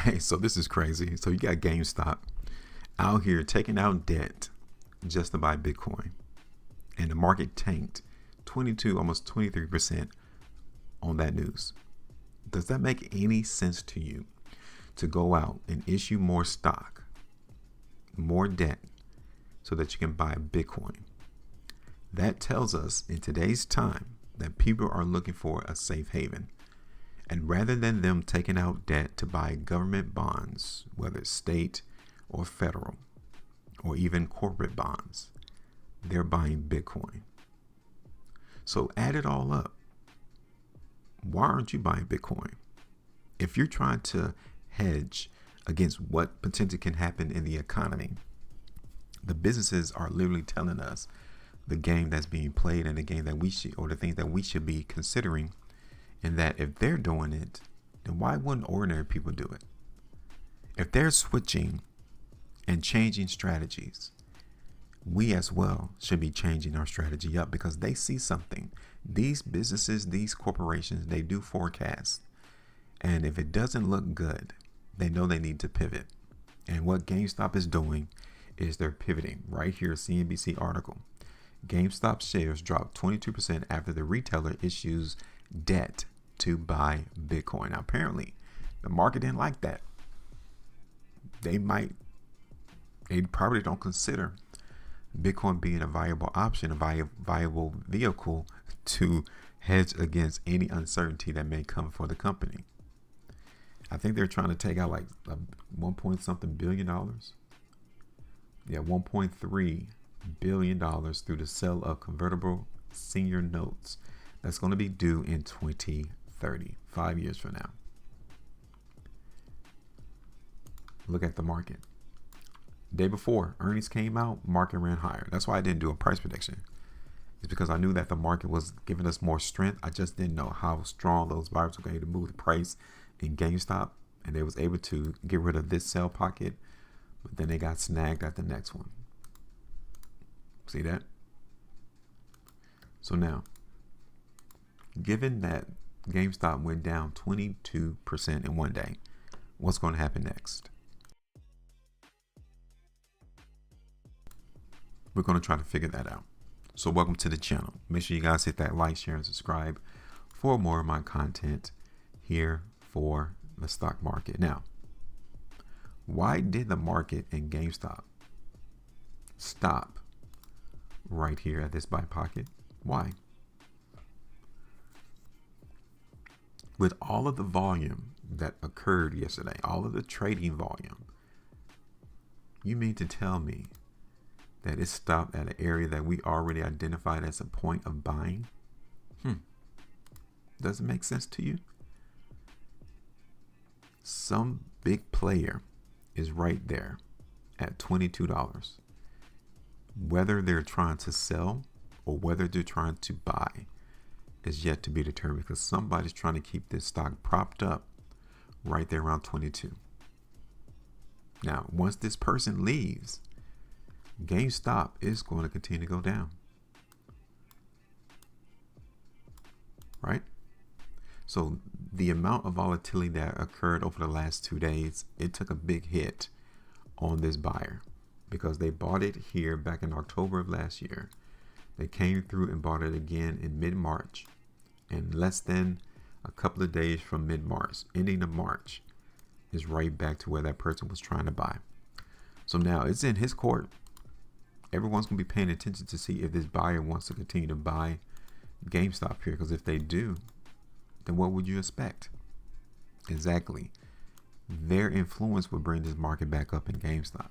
Hey, so this is crazy. So you got GameStop out here taking out debt just to buy Bitcoin, and the market tanked 22, almost 23% on that news. Does that make any sense to you to go out and issue more stock, more debt, so that you can buy Bitcoin? That tells us in today's time that people are looking for a safe haven. And rather than them taking out debt to buy government bonds, whether it's state or federal, or even corporate bonds, they're buying Bitcoin. So add it all up. Why aren't you buying Bitcoin? If you're trying to hedge against what potentially can happen in the economy, the businesses are literally telling us the game that's being played and the game that we should, or the things that we should be considering. And that if they're doing it, then why wouldn't ordinary people do it? If they're switching and changing strategies, we as well should be changing our strategy up because they see something. These businesses, these corporations, they do forecast. And if it doesn't look good, they know they need to pivot. And what GameStop is doing is they're pivoting. Right here, CNBC article. GameStop shares dropped 22% after the retailer issues debt to buy Bitcoin. Now, apparently, the market didn't like that. They probably don't consider Bitcoin being a viable option, a viable vehicle to hedge against any uncertainty that may come for the company. I think they're trying to take out like 1 point something billion dollars. Yeah, $1.3 billion through the sale of convertible senior notes that's going to be due in 2030, 5 years from now. Look at the market. Day before earnings came out, market ran higher. That's why I didn't do a price prediction. It's because I knew that the market was giving us more strength. I just didn't know how strong those buyers were going to move the price in GameStop, and they was able to get rid of this sell pocket, but then they got snagged at the next one. See that? So now, given that GameStop went down 22% in one day, what's going to happen next? We're going to try to figure that out. So welcome to the channel. Make sure you guys hit that like, share, and subscribe for more of my content here for the stock market. Now, why did the market in GameStop stop right here at this buy pocket? Why? With all of the volume that occurred yesterday, all of the trading volume, you mean to tell me that it stopped at an area that we already identified as a point of buying? Does it make sense to you? Some big player is right there at $22. Whether they're trying to sell or whether they're trying to buy is yet to be determined, because somebody's trying to keep this stock propped up right there around 22. Now, once this person leaves, GameStop is going to continue to go down. Right? So the amount of volatility that occurred over the last 2 days, it took a big hit on this buyer because they bought it here back in October of last year. They came through and bought it again in mid-March, and less than a couple of days from mid-March, ending of March, is right back to where that person was trying to buy. So now it's in his court. Everyone's going to be paying attention to see if this buyer wants to continue to buy GameStop here, because if they do, then what would you expect? Exactly. Their influence would bring this market back up in GameStop.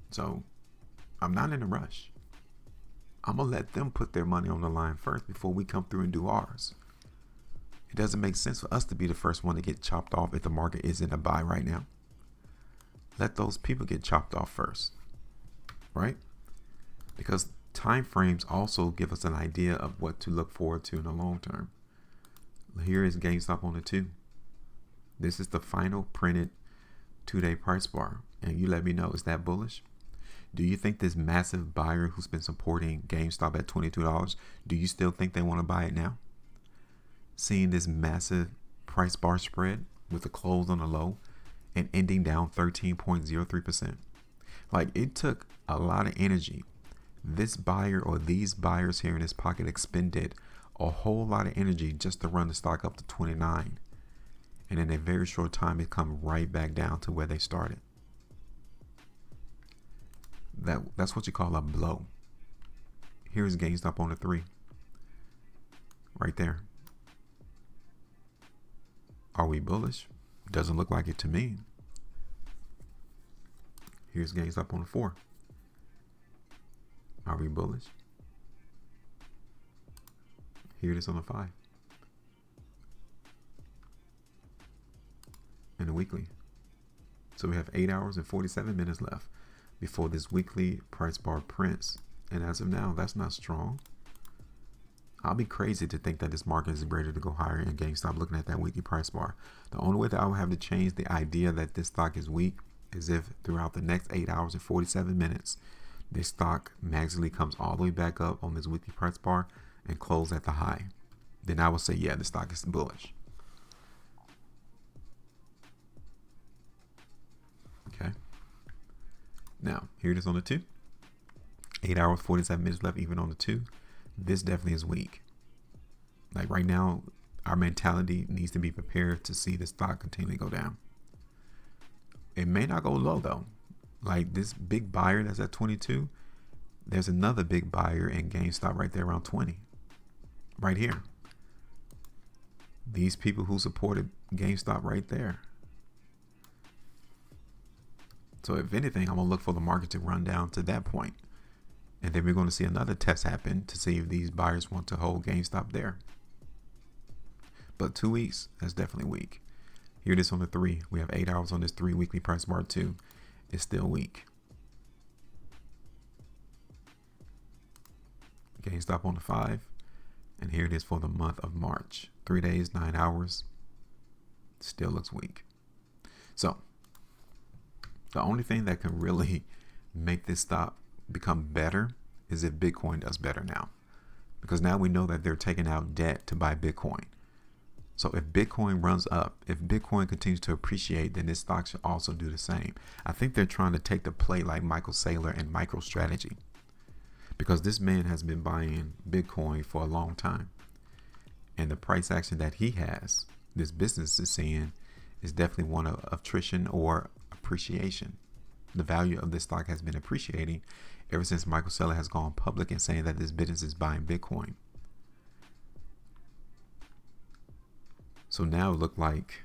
So I'm not in a rush. I'm going to let them put their money on the line first before we come through and do ours. It doesn't make sense for us to be the first one to get chopped off if the market isn't a buy right now. Let those people get chopped off first, right? Because time frames also give us an idea of what to look forward to in the long term. Here is GameStop on the 2. This is the final printed 2-day price bar. And you let me know, is that bullish? Do you think this massive buyer who's been supporting GameStop at $22, do you still think they want to buy it now? Seeing this massive price bar spread with a close on the low and ending down 13.03%. Like, it took a lot of energy. This buyer or these buyers here in this pocket expended a whole lot of energy just to run the stock up to 29. And in a very short time, it come right back down to where they started. That's what you call a blow. Here's Gamestop on the 3. Right there. Are we bullish? Doesn't look like it to me. Here's Gamestop on the 4. Are we bullish? Here it is on the 5. And the weekly. So we have 8 hours and 47 minutes left before this weekly price bar prints. And as of now, that's not strong. I'll be crazy to think that this market is ready to go higher in GameStop looking at that weekly price bar. The only way that I would have to change the idea that this stock is weak is if throughout the next 8 hours and 47 minutes, this stock magically comes all the way back up on this weekly price bar and close at the high. Then I will say, yeah, the stock is bullish. Okay. Now, here it is on the 2. 8 hours, 47 minutes left even on the 2. This definitely is weak. Like right now, our mentality needs to be prepared to see the stock continue to go down. It may not go low though. Like this big buyer that's at 22, there's another big buyer in GameStop right there around 20. Right here. These people who supported GameStop right there. So if anything, I'm gonna look for the market to run down to that point. And then we're going to see another test happen to see if these buyers want to hold GameStop there. But 2 weeks, that's definitely weak. Here it is on the 3. We have 8 hours on this 3 weekly price bar 2. It's still weak. GameStop on the 5. And here it is for the month of March. 3 days, 9 hours. Still looks weak. So, the only thing that can really make this stock become better is if Bitcoin does better now, because now we know that they're taking out debt to buy Bitcoin. So if Bitcoin runs up, if Bitcoin continues to appreciate, then this stock should also do the same. I think they're trying to take the play like Michael Saylor and MicroStrategy, because this man has been buying Bitcoin for a long time, and the price action that he has, this business is seeing, is definitely one of attrition or appreciation. The value of this stock has been appreciating ever since Michael Saylor has gone public and saying that this business is buying Bitcoin. So now it looked like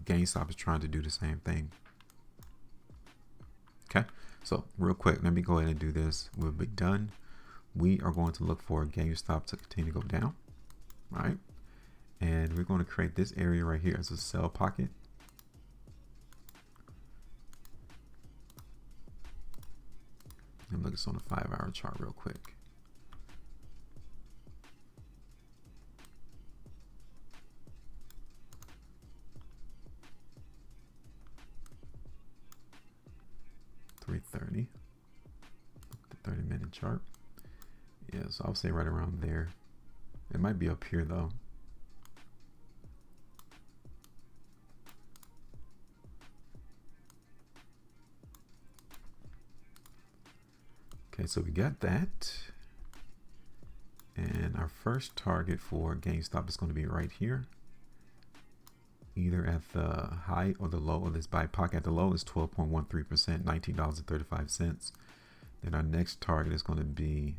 GameStop is trying to do the same thing. Okay, so real quick, let me go ahead and do this. We'll be done. We are going to look for GameStop to continue to go down, right? And we're going to create this area right here as a sell pocket. And look, it's on a 5-hour chart real quick. $3.30. The 30-minute chart. Yeah, so I'll say right around there. It might be up here though. Okay, so we got that. And our first target for GameStop is going to be right here. Either at the high or the low of this buy pocket. At the low is 12.13%, $19.35. Then our next target is going to be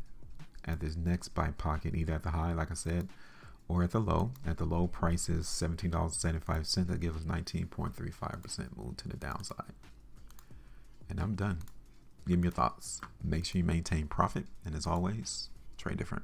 at this next buy pocket, either at the high, like I said, or at the low. At the low price is $17.75. That gives us 19.35% move to the downside. And I'm done. Give me your thoughts. Make sure you maintain profit. And as always, trade different.